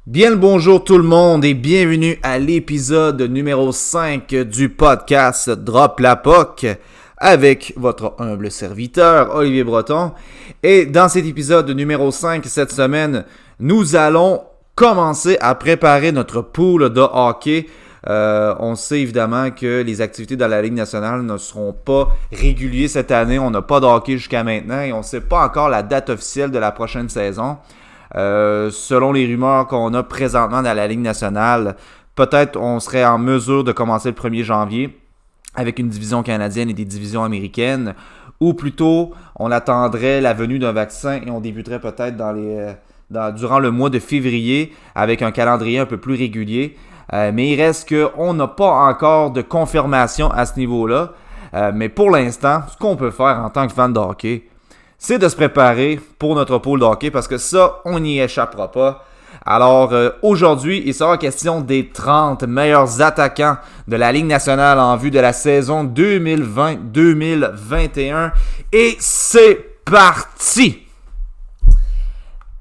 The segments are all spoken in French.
Bien le bonjour tout le monde et bienvenue à l'épisode numéro 5 du podcast Drop la POC avec votre humble serviteur Olivier Breton. Et dans cet épisode numéro 5 cette semaine, nous allons commencer à préparer notre pool de hockey. On sait évidemment que les activités dans la Ligue nationale ne seront pas régulières cette année. On n'a pas de hockey jusqu'à maintenant et on ne sait pas encore la date officielle de la prochaine saison. Selon les rumeurs qu'on a présentement dans la Ligue nationale, peut-être on serait en mesure de commencer le 1er janvier avec une division canadienne et des divisions américaines, ou plutôt on attendrait la venue d'un vaccin et on débuterait peut-être durant le mois de février avec un calendrier un peu plus régulier. Mais il reste qu'on n'a pas encore de confirmation à ce niveau-là. Mais pour l'instant, ce qu'on peut faire en tant que fan de hockey, c'est de se préparer pour notre pool de hockey parce que ça, on n'y échappera pas. Alors aujourd'hui, il sera question des 30 meilleurs attaquants de la Ligue nationale en vue de la saison 2020-2021. Et c'est parti!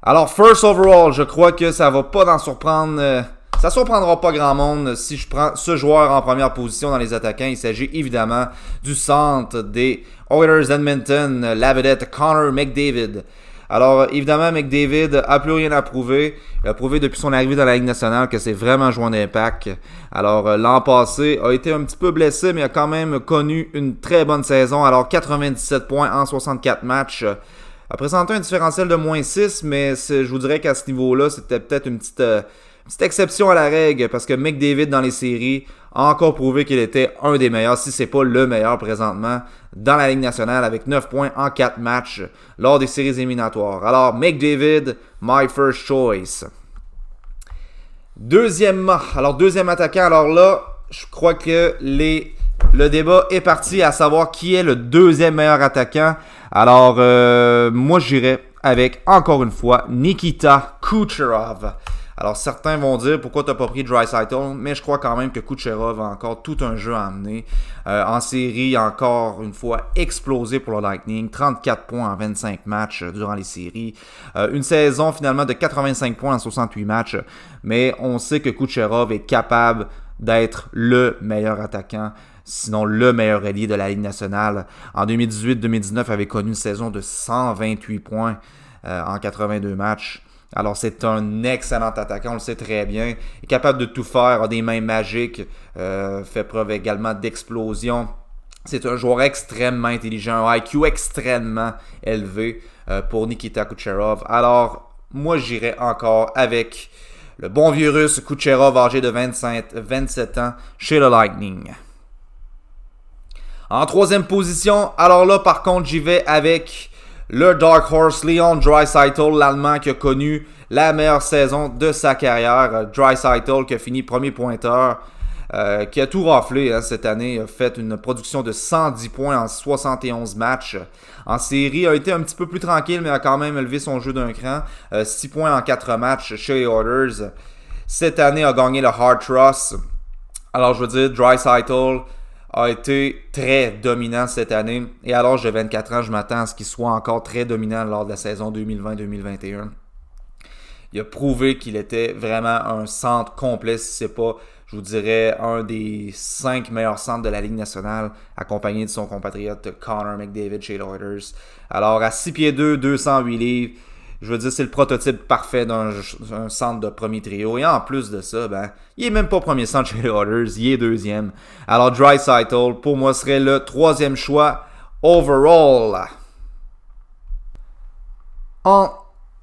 Alors, first overall, je crois que ça va pas en surprendre... Ça surprendra pas grand monde si je prends ce joueur en première position dans les attaquants. Il s'agit évidemment du centre des Oilers Edmonton, la vedette Connor McDavid. Alors évidemment, McDavid a plus rien à prouver. Il a prouvé depuis son arrivée dans la Ligue nationale que c'est vraiment un joueur d'impact. Alors l'an passé a été un petit peu blessé, mais a quand même connu une très bonne saison. Alors 97 points en 64 matchs. A présenté un différentiel de moins 6, mais je vous dirais qu'à ce niveau-là, c'était peut-être une petite exception à la règle parce que McDavid dans les séries a encore prouvé qu'il était un des meilleurs, si c'est pas le meilleur présentement, dans la Ligue nationale avec 9 points en 4 matchs lors des séries éliminatoires. Alors McDavid, my first choice. Deuxième attaquant, alors là, je crois que le débat est parti à savoir qui est le deuxième meilleur attaquant. Alors, moi j'irais avec, encore une fois, Nikita Kucherov. Alors, certains vont dire pourquoi tu n'as pas pris Draisaitl, mais je crois quand même que Kucherov a encore tout un jeu à amener. En série, encore une fois, explosé pour le Lightning. 34 points en 25 matchs durant les séries. Une saison finalement de 85 points en 68 matchs. Mais on sait que Kucherov est capable d'être le meilleur attaquant, sinon le meilleur ailier de la Ligue nationale. En 2018-2019, avait connu une saison de 128 points en 82 matchs. Alors, c'est un excellent attaquant, on le sait très bien. Il est capable de tout faire, a des mains magiques, fait preuve également d'explosion. C'est un joueur extrêmement intelligent, un IQ extrêmement élevé pour Nikita Kucherov. Alors, moi, j'irais encore avec le bon vieux russe Kucherov, âgé de 27 ans, chez le Lightning. En troisième position, alors là, par contre, j'y vais avec le Dark Horse Leon Draisaitl, l'Allemand qui a connu la meilleure saison de sa carrière. Draisaitl qui a fini premier pointeur, qui a tout raflé cette année, a fait une production de 110 points en 71 matchs. En série, a été un petit peu plus tranquille, mais a quand même élevé son jeu d'un cran. 6 points en 4 matchs chez les Oilers. Cette année, a gagné le Hart Ross. Alors, je veux dire, Draisaitl a été très dominant cette année. Et à l'âge de 24 ans, je m'attends à ce qu'il soit encore très dominant lors de la saison 2020-2021. Il a prouvé qu'il était vraiment un centre complet, si c'est pas, je vous dirais, un des 5 meilleurs centres de la Ligue nationale, accompagné de son compatriote Connor McDavid chez les Oilers. Alors, à 6 pieds 2, 208 livres, je veux dire, c'est le prototype parfait d'un centre de premier trio. Et en plus de ça, il est même pas premier centre chez les Oilers, il est deuxième. Alors, Draisaitl, pour moi, serait le troisième choix overall. En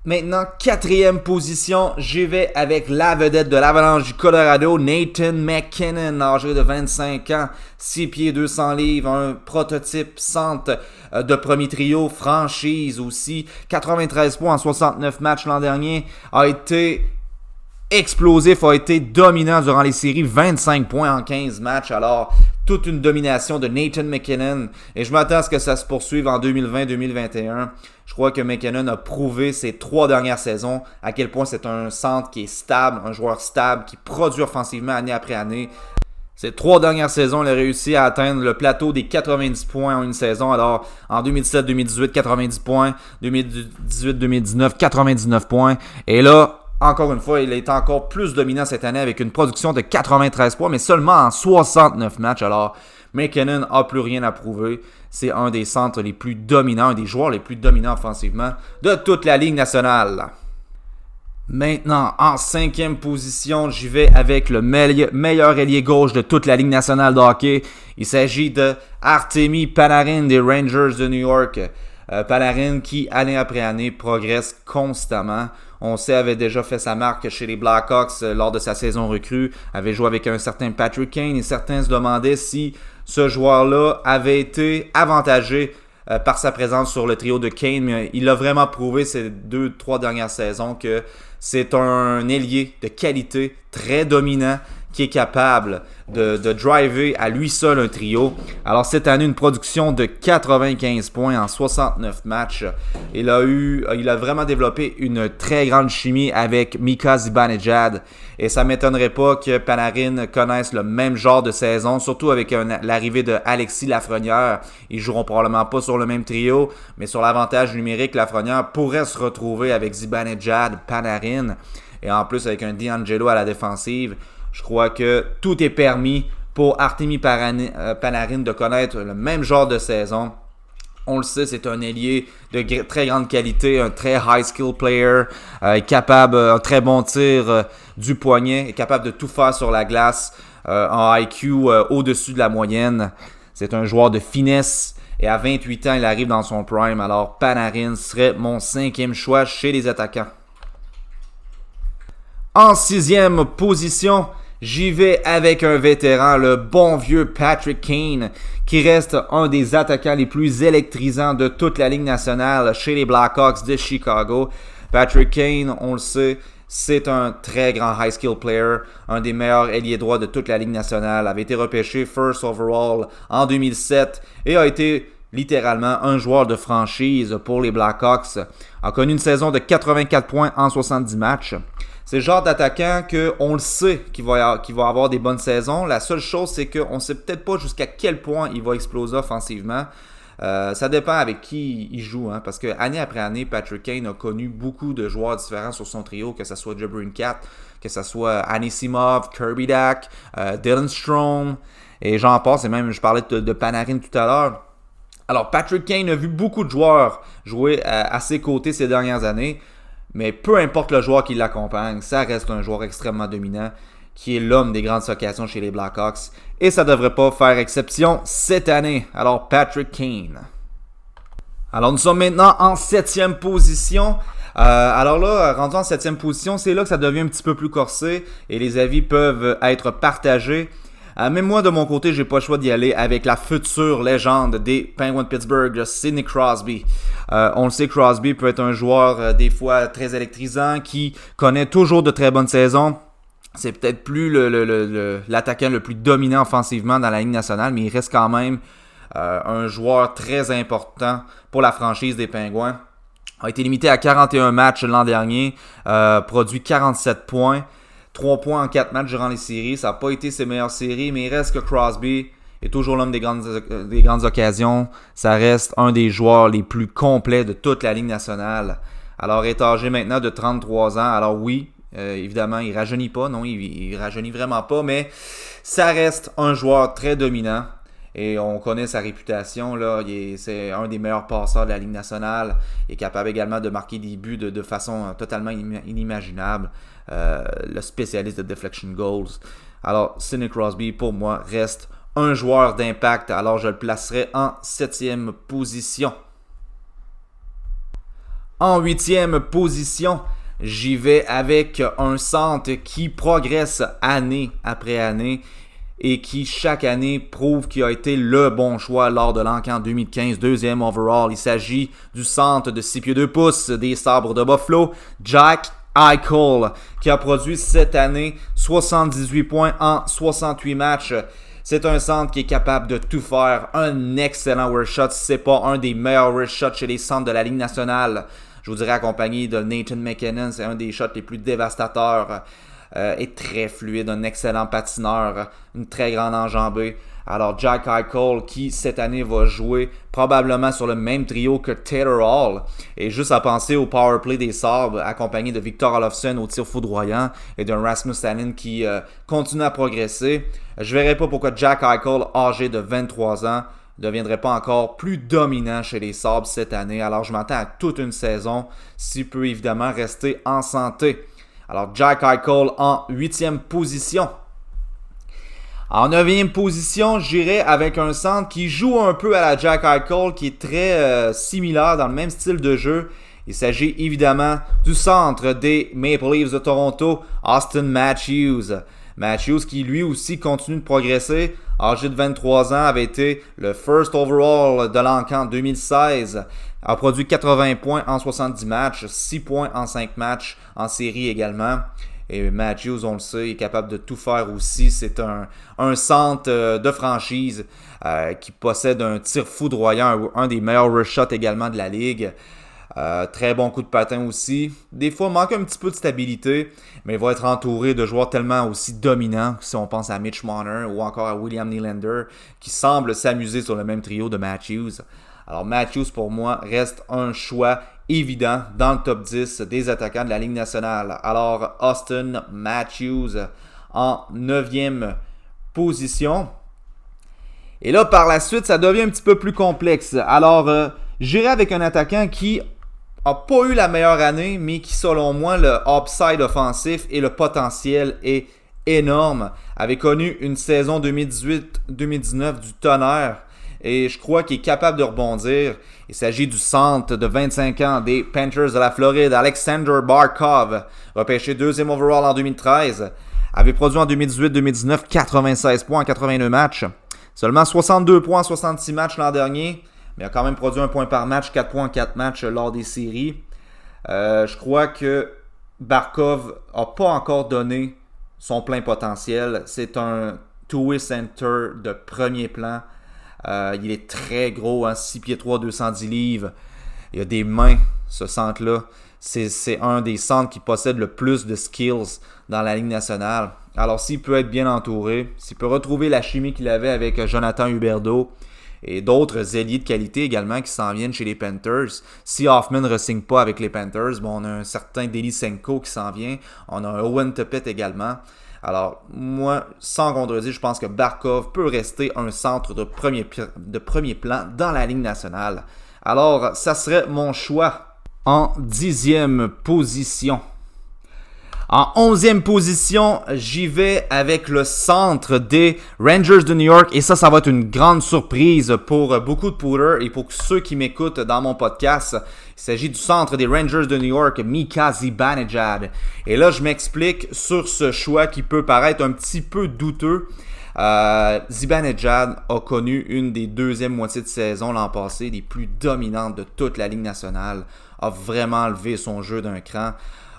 maintenant quatrième position, j'y vais avec la vedette de l'Avalanche du Colorado, Nathan MacKinnon, âgé de 25 ans, 6 pieds 200 livres, un prototype centre de premier trio, franchise aussi, 93 points en 69 matchs l'an dernier, a été explosif, a été dominant durant les séries, 25 points en 15 matchs, alors toute une domination de Nathan MacKinnon, et je m'attends à ce que ça se poursuive en 2020-2021. Je crois que MacKinnon a prouvé ces 3 dernières saisons à quel point c'est un centre qui est stable, un joueur stable, qui produit offensivement année après année. Ces 3 dernières saisons, il a réussi à atteindre le plateau des 90 points en une saison. Alors, en 2017-2018, 90 points. 2018-2019, 99 points. Et là, encore une fois, il est encore plus dominant cette année avec une production de 93 points, mais seulement en 69 matchs. Alors, McKinnon n'a plus rien à prouver. C'est un des centres les plus dominants, un des joueurs les plus dominants offensivement de toute la Ligue nationale. Maintenant, en 5e position, j'y vais avec le meilleur ailier gauche de toute la Ligue nationale de hockey. Il s'agit de Artemi Panarin des Rangers de New York. Panarin qui, année après année, progresse constamment. On sait, avait déjà fait sa marque chez les Blackhawks lors de sa saison recrue, avait joué avec un certain Patrick Kane et certains se demandaient si ce joueur-là avait été avantagé par sa présence sur le trio de Kane, mais il a vraiment prouvé ces 2-3 dernières saisons que c'est un ailier de qualité, très dominant, qui est capable de driver à lui seul un trio. Alors cette année, une production de 95 points en 69 matchs. Il a vraiment développé une très grande chimie avec Mika Zibanejad. Et ça ne m'étonnerait pas que Panarin connaisse le même genre de saison, surtout avec l'arrivée de Alexis Lafrenière. Ils ne joueront probablement pas sur le même trio, mais sur l'avantage numérique, Lafrenière pourrait se retrouver avec Zibanejad, Panarin, et en plus avec un DiAngelo à la défensive. Je crois que tout est permis pour Artemi Panarin de connaître le même genre de saison. On le sait, c'est un ailier de très grande qualité, un très high skill player, capable, un très bon tir du poignet, est capable de tout faire sur la glace, un IQ au-dessus de la moyenne. C'est un joueur de finesse et à 28 ans, il arrive dans son prime. Alors Panarin serait mon 5e choix chez les attaquants. En 6e position, j'y vais avec un vétéran, le bon vieux Patrick Kane, qui reste un des attaquants les plus électrisants de toute la Ligue nationale chez les Blackhawks de Chicago. Patrick Kane, on le sait, c'est un très grand high skill player, un des meilleurs ailiers droits de toute la Ligue nationale, avait été repêché first overall en 2007 et a été littéralement un joueur de franchise pour les Blackhawks. A connu une saison de 84 points en 70 matchs. C'est le genre d'attaquant qu'on le sait qu'il va avoir des bonnes saisons. La seule chose, c'est qu'on ne sait peut-être pas jusqu'à quel point il va exploser offensivement. Ça dépend avec qui il joue. Parce que année après année, Patrick Kane a connu beaucoup de joueurs différents sur son trio, que ce soit DeBrincat, que ce soit Anisimov, Kirby Dach, Dylan Strome, et j'en passe. Et même, je parlais de Panarin tout à l'heure. Alors, Patrick Kane a vu beaucoup de joueurs jouer à ses côtés ces dernières années. Mais peu importe le joueur qui l'accompagne, ça reste un joueur extrêmement dominant qui est l'homme des grandes occasions chez les Blackhawks. Et ça ne devrait pas faire exception cette année. Alors Patrick Kane. Alors nous sommes maintenant en 7e position. Alors là, rendu en 7e position, c'est là que ça devient un petit peu plus corsé et les avis peuvent être partagés. Même moi, de mon côté, j'ai pas le choix d'y aller avec la future légende des Penguins de Pittsburgh, Sidney Crosby. On le sait, Crosby peut être un joueur des fois très électrisant qui connaît toujours de très bonnes saisons. C'est peut-être plus l'attaquant le plus dominant offensivement dans la Ligue nationale, mais il reste quand même un joueur très important pour la franchise des Penguins. A été limité à 41 matchs l'an dernier, produit 47 points. 3 points en 4 matchs durant les séries. Ça n'a pas été ses meilleures séries, mais il reste que Crosby est toujours l'homme des grandes occasions. Ça reste un des joueurs les plus complets de toute la Ligue nationale. Alors, il est âgé maintenant de 33 ans. Alors oui, évidemment, il ne rajeunit pas. Non, il ne rajeunit vraiment pas, mais ça reste un joueur très dominant. Et on connaît sa réputation. Là. C'est un des meilleurs passeurs de la Ligue nationale. Il est capable également de marquer des buts de façon totalement inimaginable. Le spécialiste de deflection goals. Alors, Sidney Crosby, pour moi, reste un joueur d'impact. Alors, je le placerai en 7e position. En 8e position, j'y vais avec un centre qui progresse année après année et qui, chaque année, prouve qu'il a été le bon choix lors de l'encan 2015, 2e overall. Il s'agit du centre de 6 pieds 2 pouces des Sabres de Buffalo, Jack Eichel, qui a produit cette année 78 points en 68 matchs. C'est un centre qui est capable de tout faire. Un excellent wrist shot, si ce n'est pas un des meilleurs wrist shots chez les centres de la Ligue nationale. Je vous dirais accompagné de Nathan McKinnon, c'est un des shots les plus dévastateurs. Est très fluide, un excellent patineur, une très grande enjambée. Alors Jack Eichel qui cette année va jouer probablement sur le même trio que Taylor Hall. Et juste à penser au power play des Sabres accompagné de Victor Olofsson au tir foudroyant et d'un Rasmus Sandin qui continue à progresser. Je ne verrais pas pourquoi Jack Eichel, âgé de 23 ans, ne deviendrait pas encore plus dominant chez les Sabres cette année. Alors je m'attends à toute une saison s'il peut évidemment rester en santé. Alors Jack Eichel en 8e position. En 9e position, j'irai avec un centre qui joue un peu à la Jack Eichel, qui est très similaire dans le même style de jeu. Il s'agit évidemment du centre des Maple Leafs de Toronto, Auston Matthews. Matthews qui lui aussi continue de progresser. Âgé de 23 ans, avait été le first overall de l'encan 2016. A produit 80 points en 70 matchs, 6 points en 5 matchs en série également. Et Matthews, on le sait, est capable de tout faire aussi. C'est un centre de franchise qui possède un tir foudroyant, un des meilleurs rush shots également de la ligue. Très bon coup de patin aussi. Des fois, manque un petit peu de stabilité, mais il va être entouré de joueurs tellement aussi dominants, si on pense à Mitch Marner ou encore à William Nylander, qui semblent s'amuser sur le même trio de Matthews. Alors Matthews, pour moi, reste un choix évident dans le top 10 des attaquants de la Ligue nationale. Alors, Auston Matthews en 9e position. Et là, par la suite, ça devient un petit peu plus complexe. Alors, j'irai avec un attaquant qui n'a pas eu la meilleure année, mais qui, selon moi, le upside offensif et le potentiel est énorme. Avait connu une saison 2018-2019 du tonnerre. Et je crois qu'il est capable de rebondir. Il s'agit du centre de 25 ans des Panthers de la Floride, Alexander Barkov, repêché 2e overall en 2013. Avait produit en 2018-2019 96 points en 82 matchs. Seulement 62 points en 66 matchs l'an dernier. Mais il a quand même produit 1 point par match, 4 points en 4 matchs lors des séries. Je crois que Barkov n'a pas encore donné son plein potentiel. C'est un two-way center de premier plan. Il est très gros, 6 pieds 3, 210 livres. Il a des mains, ce centre-là. C'est un des centres qui possède le plus de skills dans la Ligue nationale. Alors s'il peut être bien entouré, s'il peut retrouver la chimie qu'il avait avec Jonathan Huberdeau et d'autres ailiers de qualité également qui s'en viennent chez les Panthers. Si Hoffman ne re-signe pas avec les Panthers, on a un certain Delisenko qui s'en vient. On a un Owen Tippett également. Alors, moi, sans contredire, je pense que Barkov peut rester un centre de premier plan dans la Ligue nationale. Alors, ça serait mon choix. En 10e position. En 11e position, j'y vais avec le centre des Rangers de New York. Et ça va être une grande surprise pour beaucoup de poolers et pour ceux qui m'écoutent dans mon podcast. Il s'agit du centre des Rangers de New York, Mika Zibanejad. Et là, je m'explique sur ce choix qui peut paraître un petit peu douteux. Zibanejad a connu une des deuxièmes moitiés de saison l'an passé, des plus dominantes de toute la Ligue nationale. A vraiment levé son jeu d'un cran.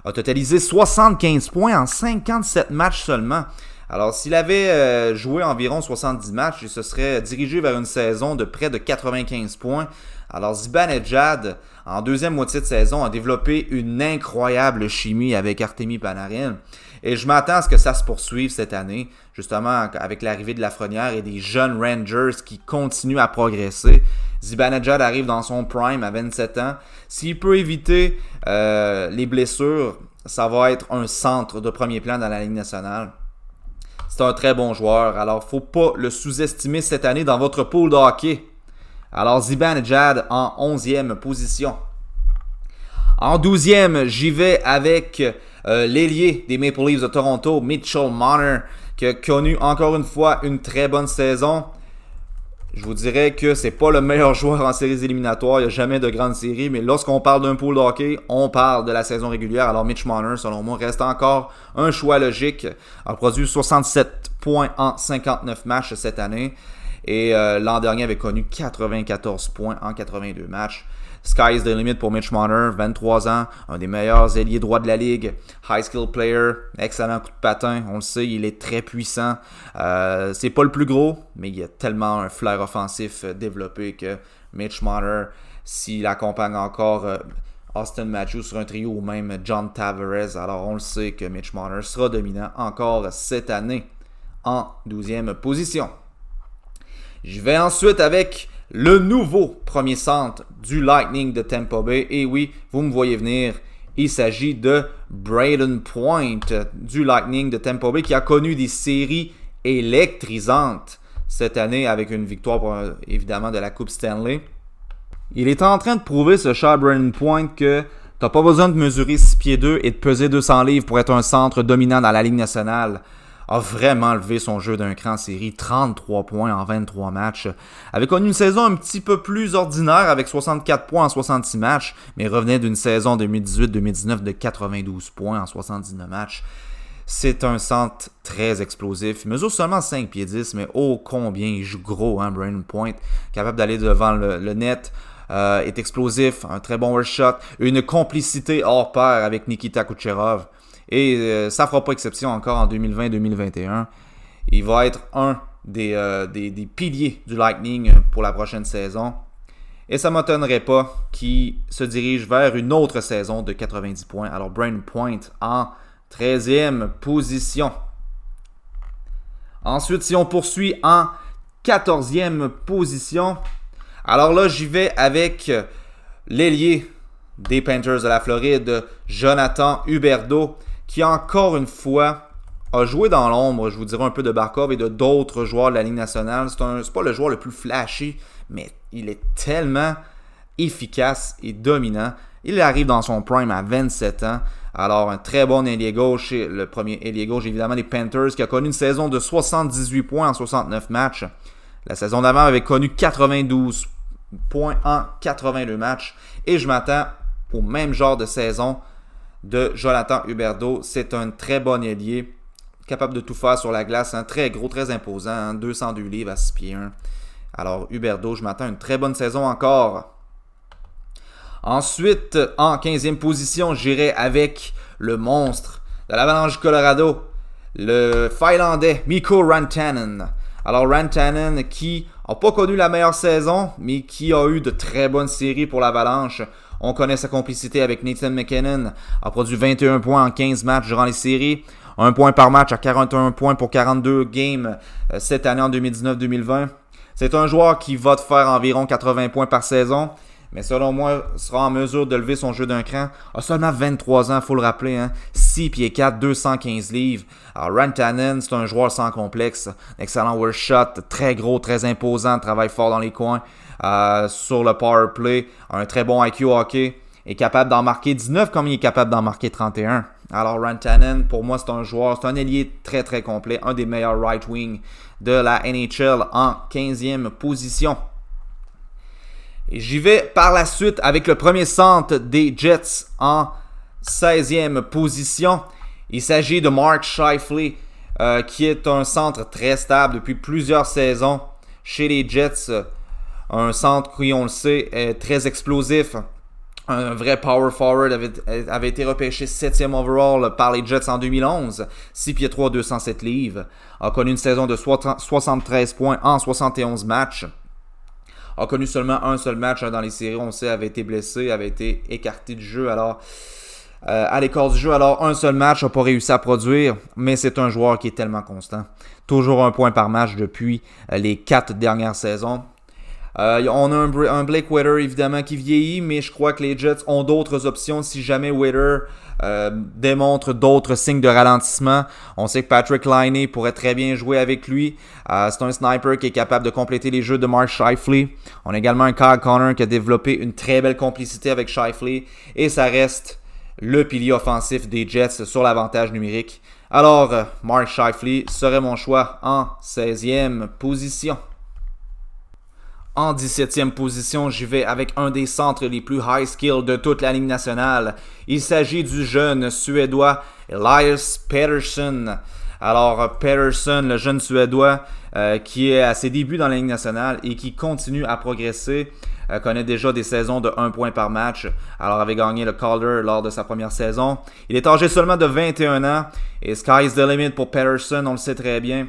A totalisé 75 points en 57 matchs seulement. Alors, s'il avait joué environ 70 matchs, il se serait dirigé vers une saison de près de 95 points. Alors, Zibanejad, en deuxième moitié de saison, a développé une incroyable chimie avec Artemi Panarin. Et je m'attends à ce que ça se poursuive cette année, justement avec l'arrivée de Lafrenière et des jeunes Rangers qui continuent à progresser. Zibanejad arrive dans son prime à 27 ans. S'il peut éviter les blessures, ça va être un centre de premier plan dans la Ligue nationale. C'est un très bon joueur, alors faut pas le sous-estimer cette année dans votre pool de hockey. Alors Zibanejad en 11e position. En 12e, j'y vais avec l'ailier des Maple Leafs de Toronto, Mitchell Marner, qui a connu encore une fois une très bonne saison. Je vous dirais que c'est pas le meilleur joueur en séries éliminatoires, il n'y a jamais de grande série, mais lorsqu'on parle d'un pool de hockey, on parle de la saison régulière. Alors Mitch Marner, selon moi, reste encore un choix logique. Il a produit 67 points en 59 matchs cette année. Et l'an dernier avait connu 94 points en 82 matchs. Sky is the limit pour Mitch Marner, 23 ans, un des meilleurs ailiers droits de la ligue, high skill player, excellent coup de patin, on le sait, il est très puissant. C'est pas le plus gros, mais il a tellement un flair offensif développé que Mitch Marner, s'il accompagne encore Auston Matthews sur un trio ou même John Tavares, alors on le sait que Mitch Marner sera dominant encore cette année en 12e position. Je vais ensuite avec le nouveau premier centre du Lightning de Tampa Bay. Et oui, vous me voyez venir. Il s'agit de Brayden Point du Lightning de Tampa Bay qui a connu des séries électrisantes cette année avec une victoire évidemment de la Coupe Stanley. Il est en train de prouver, ce cher Brayden Point, que t'as pas besoin de mesurer 6 pieds 2 et de peser 200 livres pour être un centre dominant dans la Ligue nationale. A vraiment levé son jeu d'un cran en série, 33 points en 23 matchs. Avait connu une saison un petit peu plus ordinaire avec 64 points en 66 matchs, mais revenait d'une saison 2018-2019 de 92 points en 79 matchs. C'est un centre très explosif. Il mesure seulement 5 pieds 10, mais oh combien il joue gros, hein, Brayden Point. Capable d'aller devant le net, est explosif, un très bon rush shot, une complicité hors pair avec Nikita Kucherov. Et ça ne fera pas exception encore en 2020-2021. Il va être un des piliers du Lightning pour la prochaine saison. Et ça ne m'étonnerait pas qu'il se dirige vers une autre saison de 90 points. Alors Brayden Point en 13e position. Ensuite, si on poursuit en 14e position, alors là, j'y vais avec l'ailier des Panthers de la Floride, Jonathan Huberdeau, qui encore une fois a joué dans l'ombre, je vous dirais un peu de Barkov et de d'autres joueurs de la Ligue nationale. C'est pas le joueur le plus flashy, mais il est tellement efficace et dominant. Il arrive dans son prime à 27 ans. Alors, un très bon ailier gauche, le premier ailier gauche évidemment des Panthers, qui a connu une saison de 78 points en 69 matchs. La saison d'avant avait connu 92 points en 82 matchs. Et je m'attends au même genre de saison de Jonathan Huberdeau. C'est un très bon ailier, capable de tout faire sur la glace, hein, très gros, très imposant, hein, 202 livres à 6 pieds 1. Alors Huberdeau, je m'attends à une très bonne saison encore. Ensuite, en 15e position, j'irai avec le monstre de l'Avalanche du Colorado, le Finlandais Mikko Rantanen. Alors Rantanen qui n'a pas connu la meilleure saison, mais qui a eu de très bonnes séries pour l'Avalanche. On connaît sa complicité avec Nathan MacKinnon, a produit 21 points en 15 matchs durant les séries, 1 point par match à 41 points pour 42 games cette année en 2019-2020. C'est un joueur qui va te faire environ 80 points par saison, mais selon moi, sera en mesure de lever son jeu d'un cran. A seulement 23 ans, il faut le rappeler, hein? 6 pieds 4, 215 livres. Alors Rantanen, c'est un joueur sans complexe, excellent work shot, très gros, très imposant, travaille fort dans les coins. Sur le power play, un très bon IQ hockey, est capable d'en marquer 19 comme il est capable d'en marquer 31. Alors Rantanen, pour moi, c'est un joueur, c'est un ailier très très complet, un des meilleurs right wing de la NHL en 15e position. Et j'y vais par la suite avec le premier centre des Jets en 16e position. Il s'agit de Mark Scheifele, qui est un centre très stable depuis plusieurs saisons chez les Jets. Un centre qui, on le sait, est très explosif. Un vrai power forward avait été repêché 7e overall par les Jets en 2011. 6 pieds 3, 207 livres. A connu une saison de 73 points en 71 matchs. A connu seulement un seul match dans les séries. On le sait, avait été blessé, avait été écarté du jeu. Alors, à l'écart du jeu, alors un seul match, n'a pas réussi à produire. Mais c'est un joueur qui est tellement constant. Toujours 1 point par match depuis les 4 dernières saisons. On a un Blake Wheeler évidemment qui vieillit, mais je crois que les Jets ont d'autres options si jamais Wheeler démontre d'autres signes de ralentissement. On sait que Patrick Laine pourrait très bien jouer avec lui. C'est un sniper qui est capable de compléter les jeux de Mark Scheifele. On a également un Kyle Connor qui a développé une très belle complicité avec Scheifele. Et ça reste le pilier offensif des Jets sur l'avantage numérique. Alors, Mark Scheifele serait mon choix en 16e position. En 17e position, j'y vais avec un des centres les plus high skill de toute la Ligue nationale. Il s'agit du jeune Suédois Elias Pettersson. Alors, Pettersson, le jeune Suédois qui est à ses débuts dans la Ligue nationale et qui continue à progresser, connaît déjà des saisons de 1 point par match. Alors, avait gagné le Calder lors de sa première saison. Il est âgé seulement de 21 ans et sky's the limit pour Pettersson, on le sait très bien.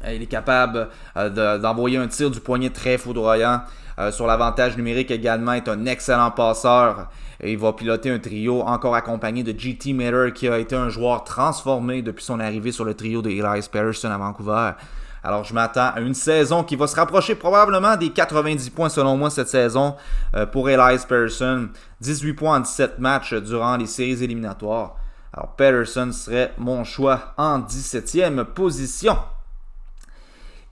Il est capable d'envoyer un tir du poignet très foudroyant. Sur l'avantage numérique également, est un excellent passeur. Et il va piloter un trio encore accompagné de JT Miller qui a été un joueur transformé depuis son arrivée sur le trio de Elias Pettersson à Vancouver. Alors, je m'attends à une saison qui va se rapprocher probablement des 90 points selon moi cette saison pour Elias Pettersson. 18 points en 17 matchs durant les séries éliminatoires. Alors, Pettersson serait mon choix en 17e position.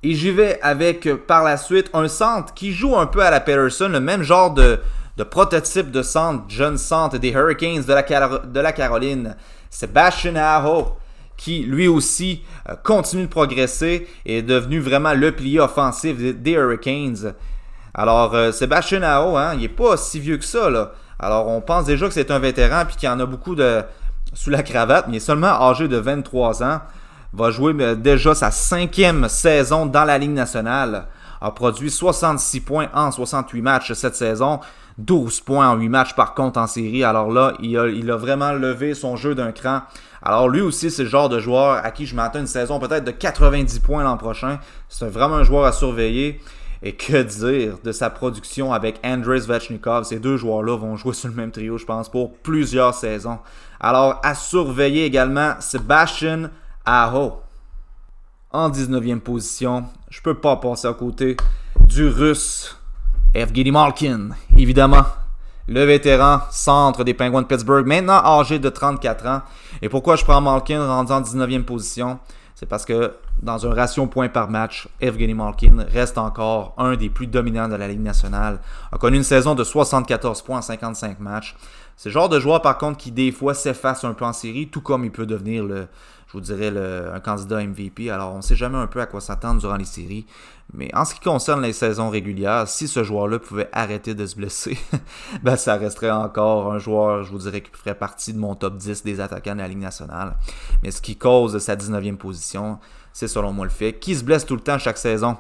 Et j'y vais avec, par la suite, un centre qui joue un peu à la Pettersson, le même genre de prototype de centre, jeune centre des Hurricanes de la Caroline, Sebastian Aho, qui lui aussi continue de progresser et est devenu vraiment le pilier offensif des Hurricanes. Alors, Sebastian Aho, il n'est pas si vieux que ça, là. Alors, on pense déjà que c'est un vétéran et qu'il en a beaucoup sous la cravate, mais il est seulement âgé de 23 ans. Va jouer déjà sa 5e saison dans la Ligue nationale. A produit 66 points en 68 matchs cette saison. 12 points en 8 matchs par contre en série. Alors là, il a vraiment levé son jeu d'un cran. Alors lui aussi, c'est le genre de joueur à qui je m'attends une saison peut-être de 90 points l'an prochain. C'est vraiment un joueur à surveiller. Et que dire de sa production avec Andrei Svechnikov. Ces deux joueurs-là vont jouer sur le même trio, je pense, pour plusieurs saisons. Alors, à surveiller également Sebastian Aho. En 19e position, je peux pas passer à côté du Russe Evgeny Malkin. Évidemment, le vétéran centre des Penguins de Pittsburgh, maintenant âgé de 34 ans. Et pourquoi je prends Malkin rendu en 19e position? C'est parce que dans un ratio points par match, Evgeny Malkin reste encore un des plus dominants de la Ligue nationale. A connu une saison de 74 points en 55 matchs. C'est le genre de joueur par contre qui des fois s'efface un peu en série, tout comme il peut devenir un candidat MVP. Alors on ne sait jamais un peu à quoi s'attendre durant les séries. Mais en ce qui concerne les saisons régulières, si ce joueur-là pouvait arrêter de se blesser, ben ça resterait encore un joueur, je vous dirais, qui ferait partie de mon top 10 des attaquants de la Ligue nationale. Mais ce qui cause sa 19e position, c'est selon moi le fait qu'il se blesse tout le temps chaque saison.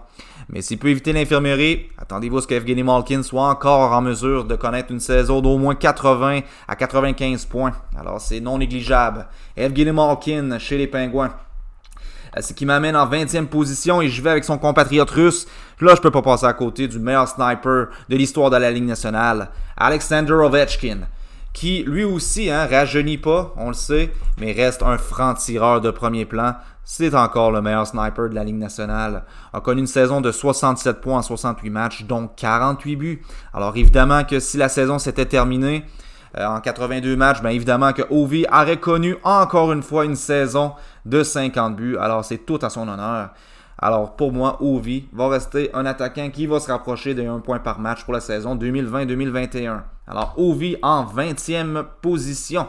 Mais s'il peut éviter l'infirmerie, attendez-vous à ce qu'Evgeny Malkin soit encore en mesure de connaître une saison d'au moins 80 à 95 points. Alors c'est non négligeable. Evgeny Malkin chez les Pingouins. Ce qui m'amène en 20e position et je vais avec son compatriote russe. Là, je peux pas passer à côté du meilleur sniper de l'histoire de la Ligue nationale, Alexander Ovechkin, qui lui aussi rajeunit pas, on le sait, mais reste un franc-tireur de premier plan. C'est encore le meilleur sniper de la Ligue nationale. A connu une saison de 67 points en 68 matchs, donc 48 buts. Alors évidemment que si la saison s'était terminée en 82 matchs, bien évidemment que Ovi aurait connu encore une fois une saison de 50 buts. Alors c'est tout à son honneur. Alors pour moi, Ovi va rester un attaquant qui va se rapprocher de 1 point par match pour la saison 2020-2021. Alors Ovi en 20e position.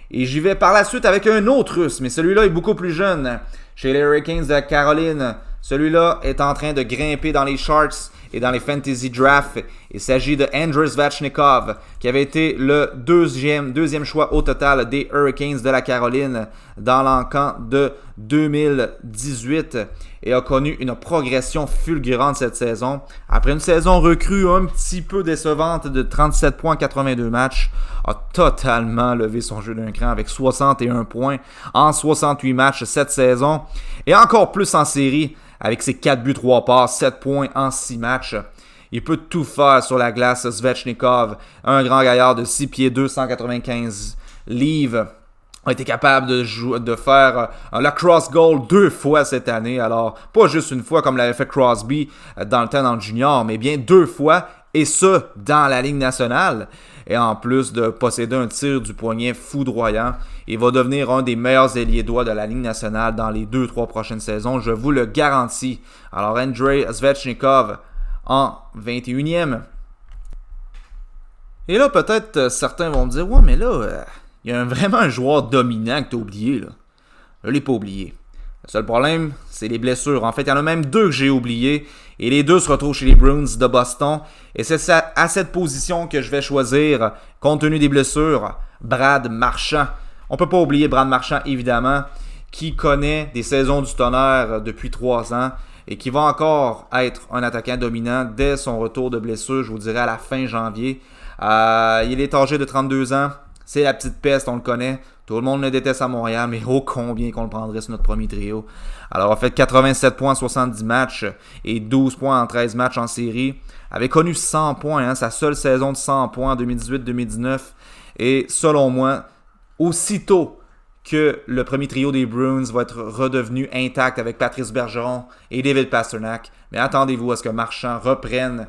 Et j'y vais par la suite avec un autre Russe, mais celui-là est beaucoup plus jeune. Chez les Hurricanes de Caroline, celui-là est en train de grimper dans les charts et dans les fantasy drafts. Il s'agit de Andrei Svechnikov, qui avait été le deuxième choix au total des Hurricanes de la Caroline dans l'encan de 2018 et a connu une progression fulgurante cette saison. Après une saison recrue un petit peu décevante de 37 points en 82 matchs, a totalement levé son jeu d'un cran avec 61 points en 68 matchs cette saison et encore plus en série avec ses 4 buts, 3 passes, 7 points en 6 matchs. Il peut tout faire sur la glace, Svechnikov, un grand gaillard de 6 pieds 2, 195 livres, a été capable de faire un lacrosse goal 2 fois cette année. Alors, pas juste une fois comme l'avait fait Crosby dans le temps dans le junior, mais bien 2 fois, et ce, dans la Ligue nationale. Et en plus de posséder un tir du poignet foudroyant, il va devenir un des meilleurs ailiers droits de la Ligue nationale dans les 2-3 prochaines saisons, je vous le garantis. Alors, Andrei Svechnikov en 21e. Et là, peut-être certains vont me dire « Ouais, mais là, il y a vraiment un joueur dominant que tu as oublié. » là. Je ne l'ai pas oublié. Le seul problème, c'est les blessures. En fait, il y en a même 2 que j'ai oubliés. Et les 2 se retrouvent chez les Bruins de Boston. Et c'est à cette position que je vais choisir, compte tenu des blessures, Brad Marchand. On ne peut pas oublier Brad Marchand, évidemment, qui connaît des saisons du tonnerre depuis 3 ans et qui va encore être un attaquant dominant dès son retour de blessure, je vous dirais, à la fin janvier. Il est âgé de 32 ans. C'est la petite peste, on le connaît. Tout le monde le déteste à Montréal, mais ô combien qu'on le prendrait sur notre premier trio. Alors, on a fait 87 points en 70 matchs et 12 points en 13 matchs en série. Avait connu 100 points, sa seule saison de 100 points en 2018-2019. Et selon moi, aussitôt que le premier trio des Bruins va être redevenu intact avec Patrice Bergeron et David Pastrnak. Mais attendez-vous à ce que Marchand reprenne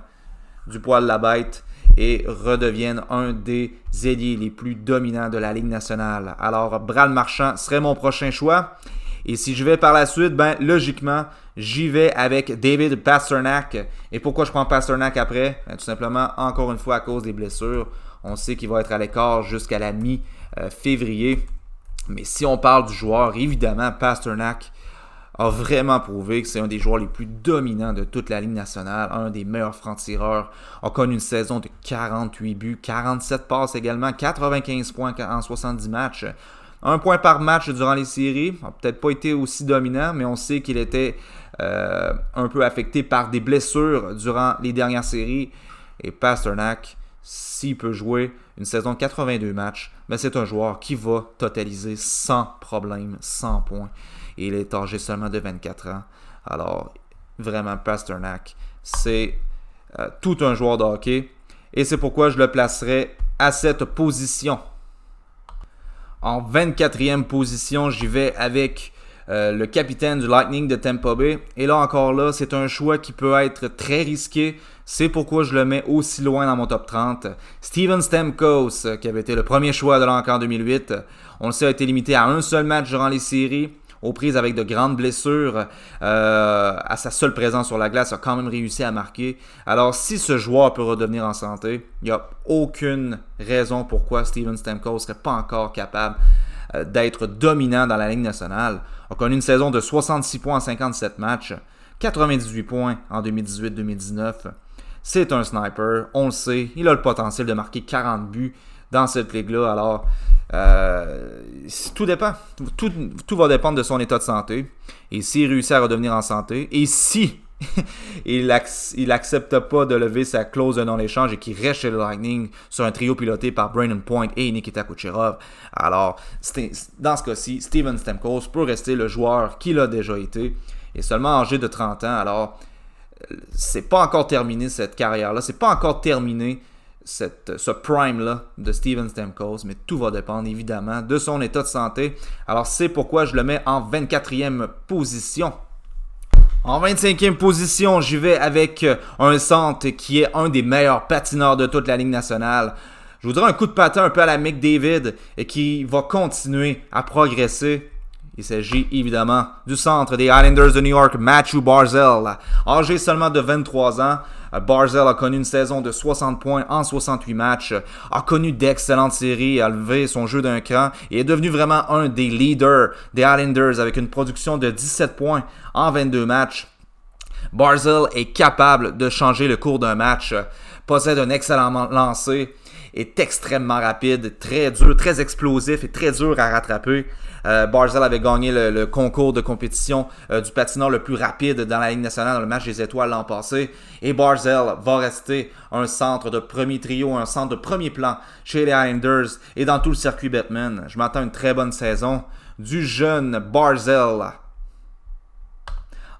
du poil de la bête et redevienne un des ailiers les plus dominants de la Ligue nationale. Alors, Brad Marchand serait mon prochain choix. Et si je vais par la suite, logiquement, j'y vais avec David Pastrnak. Et pourquoi je prends Pastrnak après? Tout simplement, encore une fois, à cause des blessures. On sait qu'il va être à l'écart jusqu'à la mi-février. Mais si on parle du joueur, évidemment, Pastrnak a vraiment prouvé que c'est un des joueurs les plus dominants de toute la Ligue nationale, un des meilleurs francs-tireurs, a connu une saison de 48 buts, 47 passes également, 95 points en 70 matchs. 1 point par match durant les séries, n'a peut-être pas été aussi dominant, mais on sait qu'il était un peu affecté par des blessures durant les dernières séries. Et Pastrnak, s'il peut jouer une saison de 82 matchs, c'est un joueur qui va totaliser sans problème, 100 points. Et il est âgé seulement de 24 ans. Alors, vraiment, Pastrnak, c'est tout un joueur de hockey. Et c'est pourquoi je le placerai à cette position. En 24e position, j'y vais avec le capitaine du Lightning de Tampa Bay. Et là, encore là, c'est un choix qui peut être très risqué. C'est pourquoi je le mets aussi loin dans mon top 30. Steven Stamkos, qui avait été le premier choix de l'an en 2008, on le sait, a été limité à un seul match durant les séries, aux prises avec de grandes blessures. À sa seule présence sur la glace, a quand même réussi à marquer. Alors, si ce joueur peut redevenir en santé, il n'y a aucune raison pourquoi Steven Stamkos ne serait pas encore capable d'être dominant dans la Ligue nationale. Il a connu une saison de 66 points en 57 matchs, 98 points en 2018-2019. C'est un sniper, on le sait. Il a le potentiel de marquer 40 buts dans cette ligue-là. Alors, tout dépend. Tout va dépendre de son état de santé. Et s'il réussit à redevenir en santé, et si il n'accepte pas de lever sa clause de non-échange et qu'il reste chez le Lightning sur un trio piloté par Brayden Point et Nikita Kucherov, alors, dans ce cas-ci, Steven Stamkos peut rester le joueur qu'il a déjà été, et seulement âgé de 30 ans. Alors, c'est pas encore terminé cette carrière-là, c'est pas encore terminé ce prime-là de Steven Stamkos, mais tout va dépendre évidemment de son état de santé. Alors c'est pourquoi je le mets en 24e position. En 25e position, j'y vais avec un centre qui est un des meilleurs patineurs de toute la Ligue nationale. Je vous dirais un coup de patin un peu à la McDavid et qui va continuer à progresser. Il s'agit évidemment du centre des Islanders de New York, Matthew Barzal. Âgé seulement de 23 ans, Barzal a connu une saison de 60 points en 68 matchs, a connu d'excellentes séries, a levé son jeu d'un cran et est devenu vraiment un des leaders des Islanders avec une production de 17 points en 22 matchs. Barzal est capable de changer le cours d'un match, possède un excellent lancer, est extrêmement rapide, très dur, très explosif et très dur à rattraper. Barzal avait gagné le concours de compétition du patineur le plus rapide dans la Ligue nationale dans le match des étoiles l'an passé. Et Barzal va rester un centre de premier trio, un centre de premier plan chez les Islanders et dans tout le circuit Bettman. Je m'attends à une très bonne saison du jeune Barzal.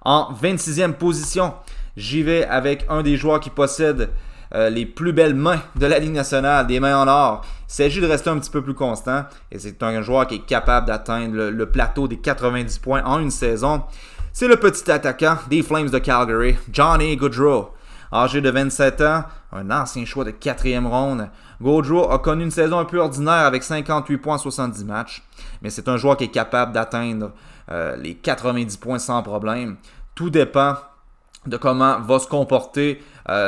En 26e position, j'y vais avec un des joueurs qui possède les plus belles mains de la Ligue nationale, des mains en or. Il s'agit de rester un petit peu plus constant et c'est un joueur qui est capable d'atteindre le plateau des 90 points en une saison. C'est le petit attaquant des Flames de Calgary, Johnny Gaudreau. Âgé de 27 ans, un ancien choix de 4e ronde, Gaudreau a connu une saison un peu ordinaire avec 58 points en 70 matchs, mais c'est un joueur qui est capable d'atteindre les 90 points sans problème. Tout dépend de comment va se comporter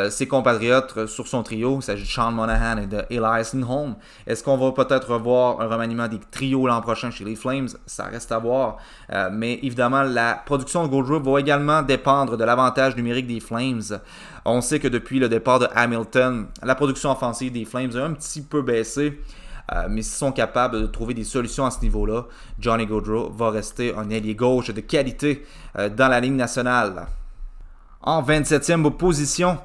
ses compatriotes sur son trio. Il s'agit de Sean Monahan et de Elias Lindholm. Est-ce qu'on va peut-être revoir un remaniement des trios l'an prochain chez les Flames? Ça reste à voir. Mais évidemment, la production de Gaudreau va également dépendre de l'avantage numérique des Flames. On sait que depuis le départ de Hamilton, la production offensive des Flames a un petit peu baissé. Mais s'ils sont capables de trouver des solutions à ce niveau-là, Johnny Gaudreau va rester un ailier gauche de qualité dans la Ligue nationale. En 27e position,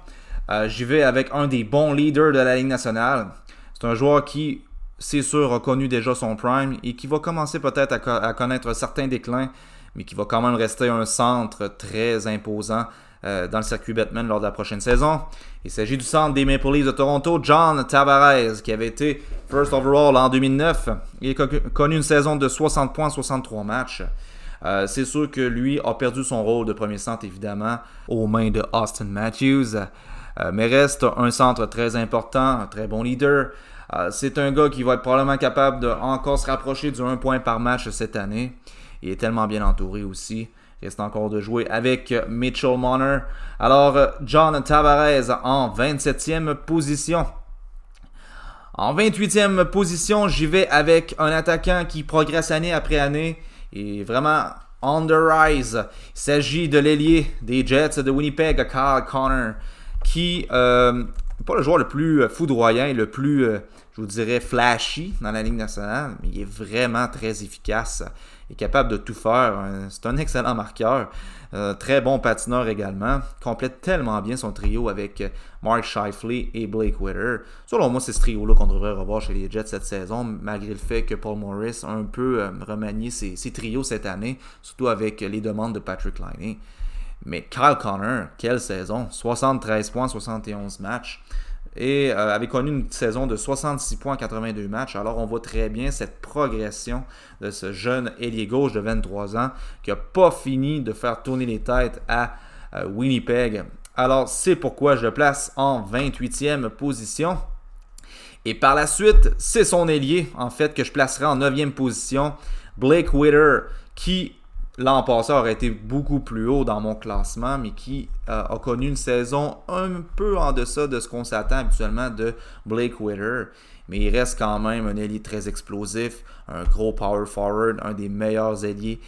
j'y vais avec un des bons leaders de la Ligue nationale. C'est un joueur qui, c'est sûr, a connu déjà son prime et qui va commencer peut-être à connaître certains déclins. mais qui va quand même rester un centre très imposant dans le circuit Bettman lors de la prochaine saison. Il s'agit du centre des Maple Leafs de Toronto, John Tavares, qui avait été first overall en 2009. Il a connu une saison de 60 points en 63 matchs. C'est sûr que lui a perdu son rôle de premier centre, évidemment, aux mains de Austin Matthews. Mais reste un centre très important, un très bon leader. C'est un gars qui va être probablement capable de encore se rapprocher du 1 point par match cette année. Il est tellement bien entouré aussi. Il reste encore de jouer avec Mitchell Marner. Alors, John Tavares en 27e position. En 28e position, j'y vais avec un attaquant qui progresse année après année et vraiment on the rise. Il s'agit de l'ailier des Jets de Winnipeg, Kyle Connor, qui n'est pas le joueur le plus foudroyant et le plus, je vous dirais, flashy dans la Ligue nationale, mais il est vraiment très efficace. Il est capable de tout faire. C'est un excellent marqueur. Très bon patineur également. Il complète tellement bien son trio avec Mark Scheifele et Blake Wheeler. Selon moi, c'est ce trio-là qu'on devrait revoir chez les Jets cette saison, malgré le fait que Paul Maurice a un peu remanié ses trios cette année, surtout avec les demandes de Patrick Laine. Mais Kyle Connor, quelle saison! 73 points, 71 matchs. Et avait connu une saison de 66 points en 82 matchs. Alors on voit très bien cette progression de ce jeune ailier gauche de 23 ans qui n'a pas fini de faire tourner les têtes à Winnipeg. Alors c'est pourquoi je le place en 28e position. Et par la suite, c'est son ailier en fait que je placerai en 9e position, Blake Wheeler, qui l'an passé aurait été beaucoup plus haut dans mon classement, mais qui a connu une saison un peu en deçà de ce qu'on s'attend habituellement de Blake Wheeler. Mais il reste quand même un ailier très explosif, un gros power forward, un des meilleurs ailiers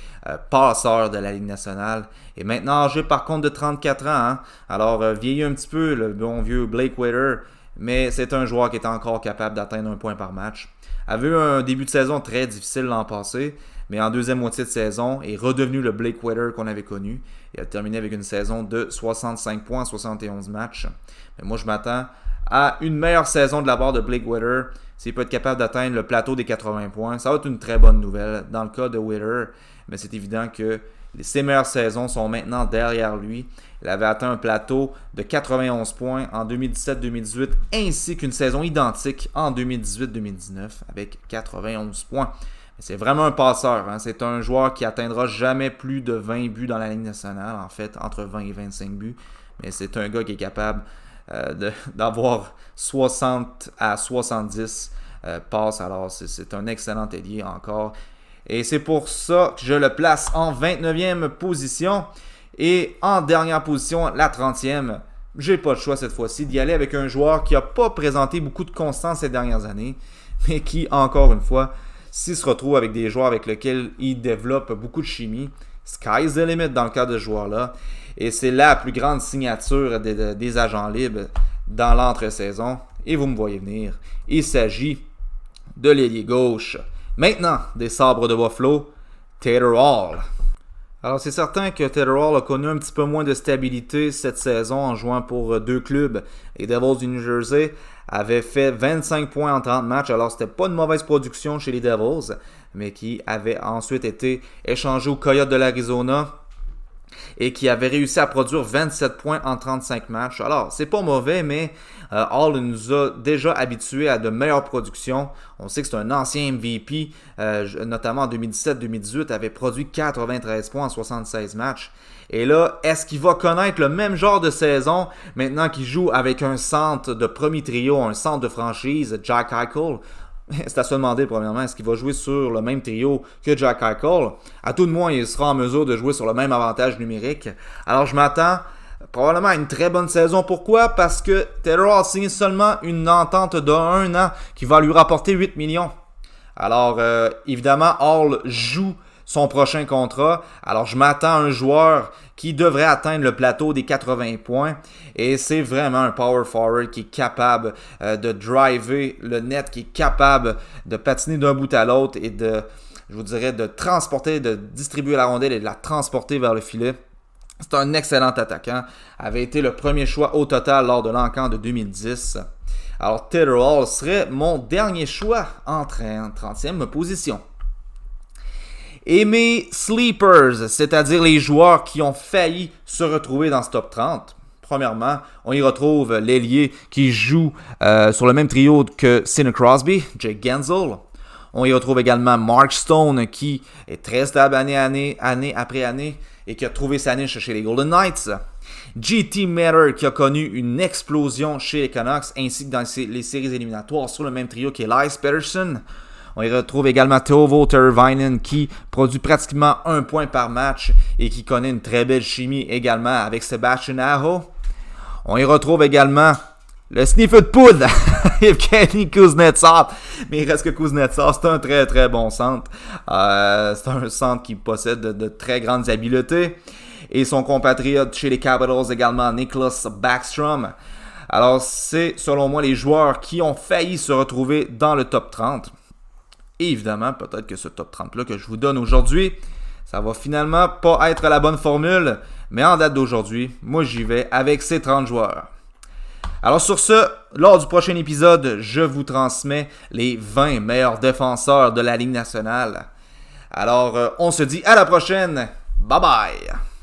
passeurs de la Ligue nationale. Et maintenant âgé par contre de 34 ans, hein? Alors vieillit un petit peu le bon vieux Blake Wheeler, mais c'est un joueur qui est encore capable d'atteindre 1 point par match. Avait eu un début de saison très difficile l'an passé, mais en deuxième moitié de saison est redevenu le Blake Wheeler qu'on avait connu. Il a terminé avec une saison de 65 points en 71 matchs. Mais moi, je m'attends à une meilleure saison de la part de Blake Wheeler. S'il peut être capable d'atteindre le plateau des 80 points, ça va être une très bonne nouvelle dans le cas de Wheeler. Mais c'est évident que ses meilleures saisons sont maintenant derrière lui. Il avait atteint un plateau de 91 points en 2017-2018, ainsi qu'une saison identique en 2018-2019 avec 91 points. C'est vraiment un passeur. Hein? C'est un joueur qui atteindra jamais plus de 20 buts dans la Ligue nationale. En fait, entre 20 et 25 buts. Mais c'est un gars qui est capable d'avoir 60 à 70 passes. Alors, c'est un excellent ailier encore. Et c'est pour ça que je le place en 29e position. Et en dernière position, la 30e. J'ai pas le choix cette fois-ci d'y aller avec un joueur qui n'a pas présenté beaucoup de constance ces dernières années. Mais qui, encore une fois, s'il se retrouve avec des joueurs avec lesquels il développe beaucoup de chimie, sky's the limit dans le cas de ce joueur-là. Et c'est la plus grande signature des agents libres dans l'entre-saison. Et vous me voyez venir. Il s'agit de l'ailier gauche. Maintenant, des Sabres de Buffalo, Taylor Hall. Alors c'est certain que Taylor Hall a connu un petit peu moins de stabilité cette saison en jouant pour deux clubs. Les Devils du New Jersey avaient fait 25 points en 30 matchs, alors c'était pas une mauvaise production chez les Devils, mais qui avait ensuite été échangé aux Coyotes de l'Arizona et qui avait réussi à produire 27 points en 35 matchs. Alors, c'est pas mauvais, mais Hall nous a déjà habitués à de meilleures productions. On sait que c'est un ancien MVP, notamment en 2017-2018, avait produit 93 points en 76 matchs. Et là, est-ce qu'il va connaître le même genre de saison maintenant qu'il joue avec un centre de premier trio, un centre de franchise, Jack Eichel? C'est à se demander, premièrement, est-ce qu'il va jouer sur le même trio que Jack Eichel? À tout de moins, il sera en mesure de jouer sur le même avantage numérique. Alors, je m'attends probablement à une très bonne saison. Pourquoi? Parce que Taylor Hall a signé seulement une entente de 1 an qui va lui rapporter 8 millions. Alors, évidemment, Hall joue son prochain contrat. Alors, je m'attends à un joueur qui devrait atteindre le plateau des 80 points. Et c'est vraiment un power forward qui est capable de driver le net, qui est capable de patiner d'un bout à l'autre et je vous dirais, de transporter, de distribuer la rondelle et de la transporter vers le filet. C'est un excellent attaquant. Avait été le premier choix au total lors de l'encan de 2010. Alors, Taylor Hall serait mon dernier choix en 30e position. Et mes sleepers, c'est-à-dire les joueurs qui ont failli se retrouver dans ce top 30. Premièrement, on y retrouve l'ailier qui joue sur le même trio que Sidney Crosby, Jake Gensel. On y retrouve également Mark Stone qui est très stable année après année et qui a trouvé sa niche chez les Golden Knights. JT Miller qui a connu une explosion chez les Canucks ainsi que dans les séries éliminatoires sur le même trio qu'Elias Pettersson. On y retrouve également Teuvo Teravainen qui produit pratiquement 1 point par match et qui connaît une très belle chimie également avec Sebastian Aho. On y retrouve également le sniffer de poudre, Evgeny Kuznetsov. Mais il reste que Kuznetsov, c'est un très très bon centre. C'est un centre qui possède de très grandes habiletés. Et son compatriote chez les Capitals également, Nicklas Backstrom. Alors c'est selon moi les joueurs qui ont failli se retrouver dans le top 30. Et évidemment, peut-être que ce top 30-là que je vous donne aujourd'hui, ça va finalement pas être la bonne formule. Mais en date d'aujourd'hui, moi j'y vais avec ces 30 joueurs. Alors sur ce, lors du prochain épisode, je vous transmets les 20 meilleurs défenseurs de la Ligue nationale. Alors on se dit à la prochaine. Bye bye!